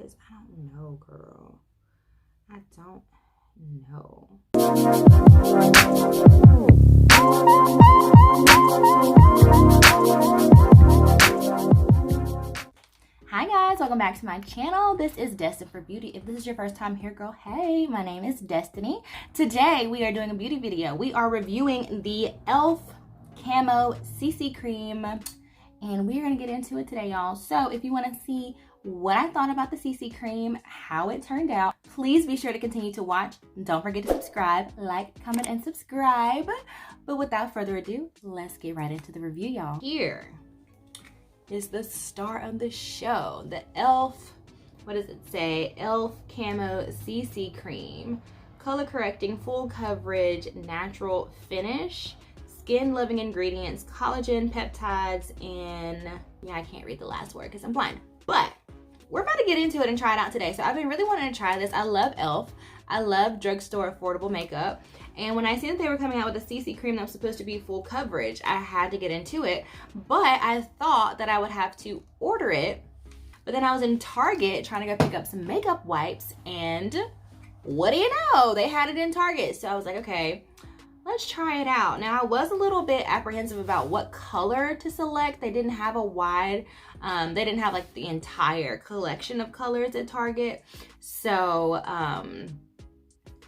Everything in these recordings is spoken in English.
Because I don't know, girl. I don't know. Hi guys, welcome back to my channel. This is Destined4Beauty. If this is your first time here, girl, hey, my name is Destiny. Today we are doing a beauty video. We are reviewing the e.l.f. Camo CC Cream, and we're gonna get into it today, y'all. So if you want to see what I thought about the CC Cream, how it turned out, please be sure to continue to watch. Don't forget to subscribe, like, comment, and subscribe. But without further ado, let's get right into the review, y'all. Here is the star of the show, the e.l.f. What does it say? e.l.f. Camo CC Cream, color correcting, full coverage, natural finish, skin loving ingredients, collagen, peptides, and yeah, I can't read the last word because I'm blind. But we're about to get into it and try it out today. So I've been really wanting to try this. I love e.l.f. I love drugstore affordable makeup. And when I seen that they were coming out with a CC cream that was supposed to be full coverage, I had to get into it. But I thought that I would have to order it. But then I was in Target trying to go pick up some makeup wipes, and what do you know? They had it in Target. So I was like, okay, let's try it out. Now, I was a little bit apprehensive about what color to select. They didn't have a wide, they didn't have like the entire collection of colors at Target. So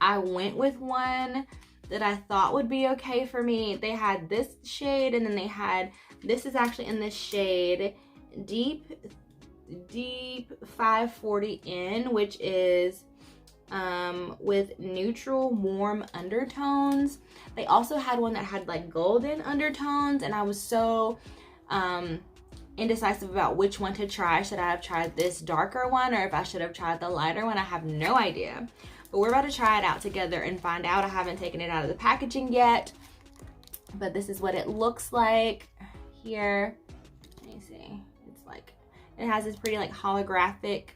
I went with one that I thought would be okay for me. They had this shade, and then they had, this is actually in this shade, Deep 540N, which is with neutral warm undertones. They also had one that had like golden undertones, and I was so indecisive about which one to try. Should I have tried this darker one, or if I should have tried the lighter one? I have no idea. But we're about to try it out together and find out. I haven't taken it out of the packaging yet, but this is what it looks like here. Let me see. It's like, it has this pretty like holographic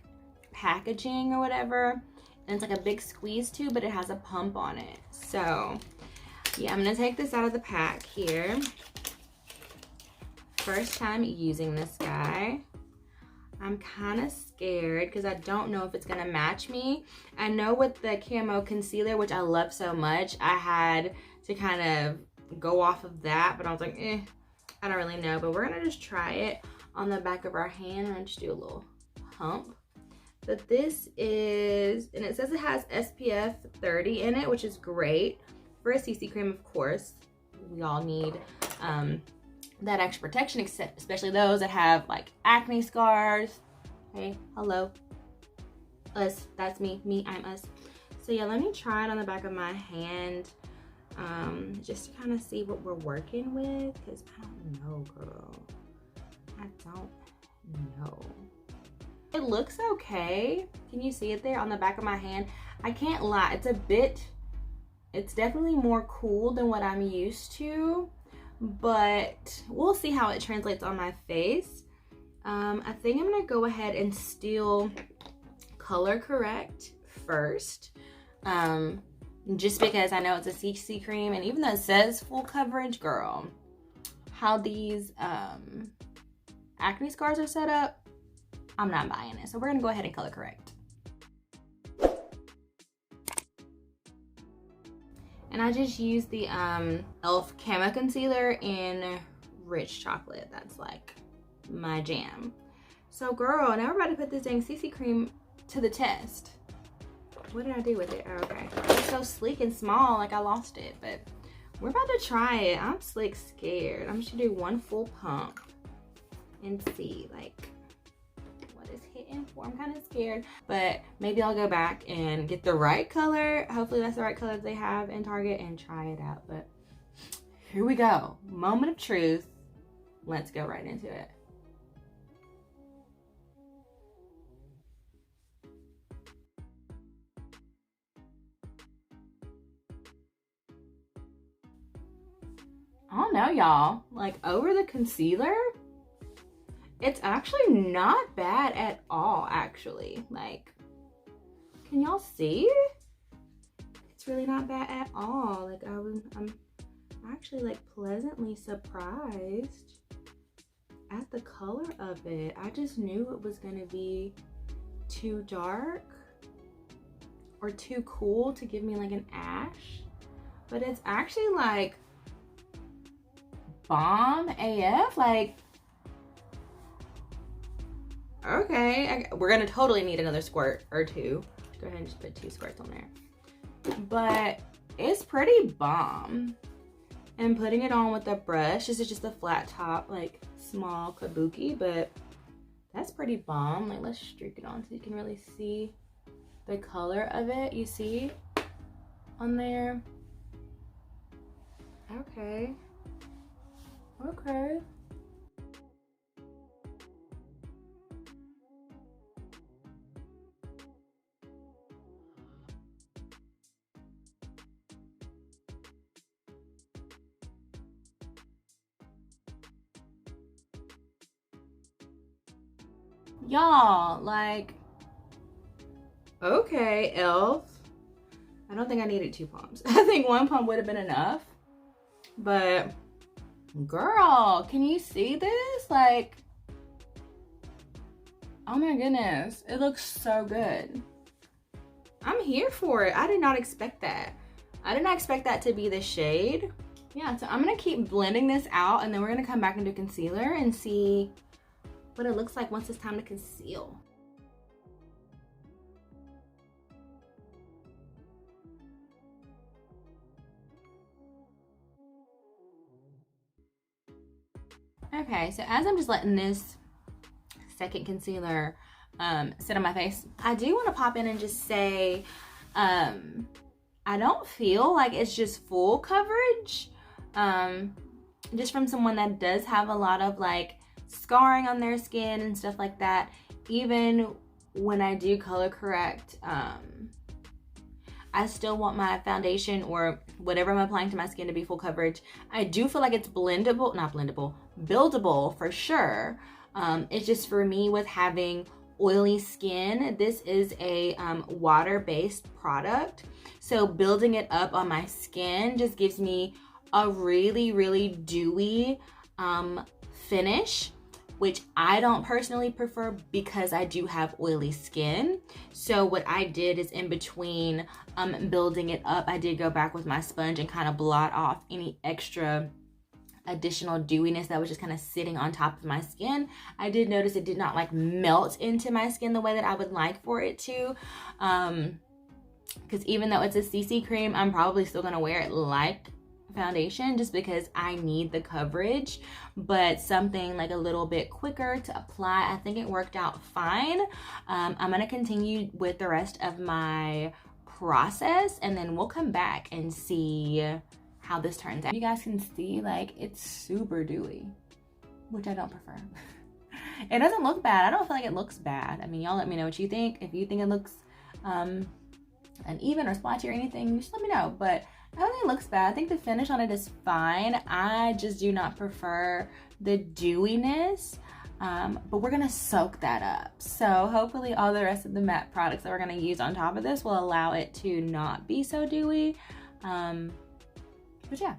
packaging or whatever. And it's like a big squeeze tube, but it has a pump on it. So yeah, I'm gonna take this out of the pack here. First time using this guy. I'm kind of scared because I don't know if it's gonna match me. I know with the camo concealer, which I love so much, I had to kind of go off of that, but I was like, I don't really know. But we're gonna just try it on the back of our hand and just do a little pump. But this is, and it says it has SPF 30 in it, which is great for a CC cream. Of course, we all need that extra protection, especially those that have like acne scars. Hey, hello, us, that's me, I'm us. So yeah, let me try it on the back of my hand, just to kind of see what we're working with, because I don't know, girl. I don't know. It looks okay. Can you see it there on the back of my hand? I can't lie, it's definitely more cool than what I'm used to, but we'll see how it translates on my face. I think I'm gonna go ahead and still color correct first, just because I know it's a CC cream, and even though it says full coverage, girl, how these acne scars are set up, I'm not buying it. So we're gonna go ahead and color correct. And I just used the e.l.f. Camo Concealer in Rich Chocolate. That's like my jam. So girl, now we're about to put this dang CC cream to the test. What did I do with it? Oh, okay. It's so sleek and small, like I lost it. But we're about to try it. I'm slick scared. I'm just gonna do one full pump and see like what is hitting for. I'm kind of scared, but maybe I'll go back and get the right color. Hopefully that's the right color that they have in Target and try it out. But here we go. Moment of truth. Let's go right into it. I don't know, y'all. Like, over the concealer, it's actually not bad at all, actually. Like, can y'all see? It's really not bad at all. Like, I'm actually like pleasantly surprised at the color of it. I just knew it was gonna be too dark or too cool to give me like an ash, but it's actually like bomb AF. Like, okay, we're gonna totally need another squirt or two. Go ahead and just put 2 squirts on there. But it's pretty bomb. And putting it on with a brush, this is just a flat top, like small kabuki, but that's pretty bomb. Like, let's streak it on so you can really see the color of it. You see on there? Okay. Okay. Y'all, like, okay, e.l.f. I don't think I needed 2 pumps. I think 1 pump would have been enough. But girl, can you see this? Like, oh my goodness, it looks so good. I'm here for it. I did not expect that. I did not expect that to be the shade. Yeah, so I'm gonna keep blending this out, and then we're gonna come back and do concealer and see what it looks like once it's time to conceal. Okay, so as I'm just letting this second concealer sit on my face, I do want to pop in and just say, I don't feel like it's just full coverage. Just from someone that does have a lot of like scarring on their skin and stuff like that, even when I do color correct, I still want my foundation or whatever I'm applying to my skin to be full coverage. I do feel like it's blendable, not blendable, buildable for sure. It's just for me with having oily skin, this is a water-based product. So building it up on my skin just gives me a really, really dewy finish, which I don't personally prefer because I do have oily skin. So what I did is in between building it up, I did go back with my sponge and kind of blot off any extra additional dewiness that was just kind of sitting on top of my skin. I did notice it did not like melt into my skin the way that I would like for it to. Because even though it's a CC cream, I'm probably still gonna wear it like foundation just because I need the coverage, but something like a little bit quicker to apply. I think it worked out fine. I'm gonna continue with the rest of my process and then we'll come back and see how this turns out. You guys can see like it's super dewy, which I don't prefer. It doesn't look bad. I don't feel like it looks bad. I mean, y'all let me know what you think. If you think it looks uneven or splotchy or anything, just let me know. But I don't think it looks bad. I think the finish on it is fine. I just do not prefer the dewiness, but we're gonna soak that up. So hopefully all the rest of the matte products that we're gonna use on top of this will allow it to not be so dewy. But yeah.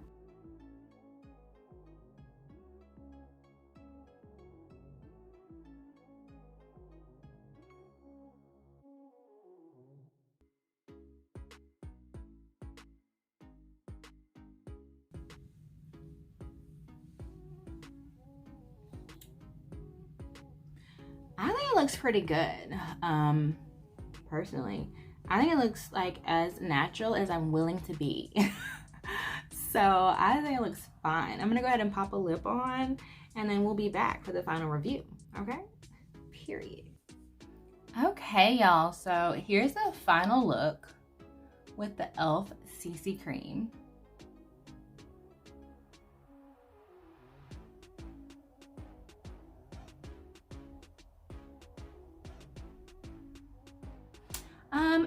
I think it looks pretty good, personally. I think it looks like as natural as I'm willing to be. So I think it looks fine. I'm gonna go ahead and pop a lip on and then we'll be back for the final review, okay? Period. Okay, y'all, so here's the final look with the e.l.f. CC cream.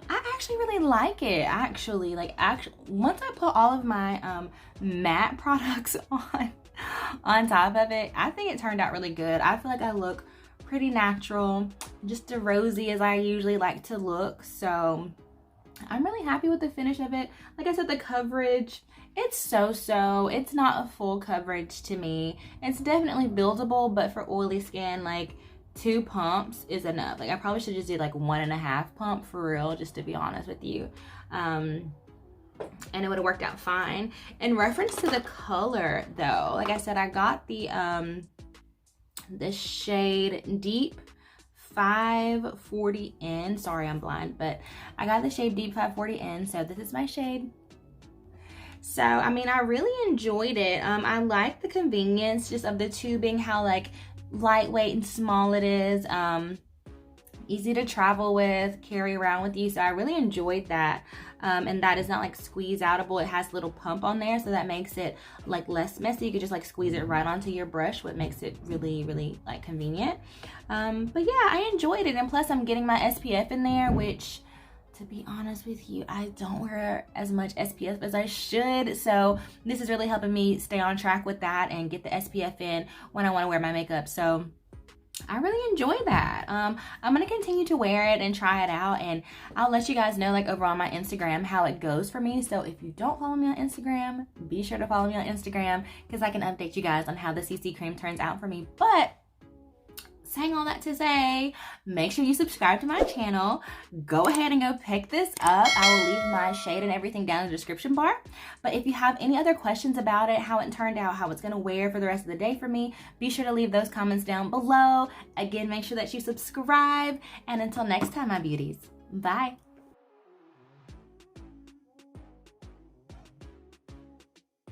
I actually really like it. Actually, once I put all of my matte products on top of it, I think it turned out really good. I feel like I look pretty natural, just as rosy as I usually like to look. So I'm really happy with the finish of it. Like I said, the coverage, it's so-so. It's not a full coverage to me. It's definitely buildable, but for oily skin, like 2 pumps is enough. Like I probably should just do like 1.5 pump for real, just to be honest with you. And it would have worked out fine. In reference to the color though, like I said, I got the shade Deep 540N. Sorry, I'm blind, but I got the shade Deep 540N. So this is my shade. So, I mean, I really enjoyed it. I like the convenience just of the tubing, how like lightweight and small it is. Easy to travel with, carry around with you. So I really enjoyed that. And that is not like squeeze outable. It has a little pump on there, so that makes it like less messy. You could just like squeeze it right onto your brush, what makes it really, really like convenient. But yeah, I enjoyed it. And plus I'm getting my SPF in there, which to be honest with you, I don't wear as much SPF as I should. So this is really helping me stay on track with that and get the SPF in when I want to wear my makeup. So I really enjoy that. I'm gonna continue to wear it and try it out, and I'll let you guys know like over on my Instagram how it goes for me. So if you don't follow me on Instagram, be sure to follow me on Instagram, because I can update you guys on how the CC cream turns out for me. But saying all that to say, make sure you subscribe to my channel. Go ahead and go pick this up. I will leave my shade and everything down in the description bar. But if you have any other questions about it, how it turned out, how it's gonna wear for the rest of the day for me, be sure to leave those comments down below. Again, make sure that you subscribe. And until next time, my beauties, bye.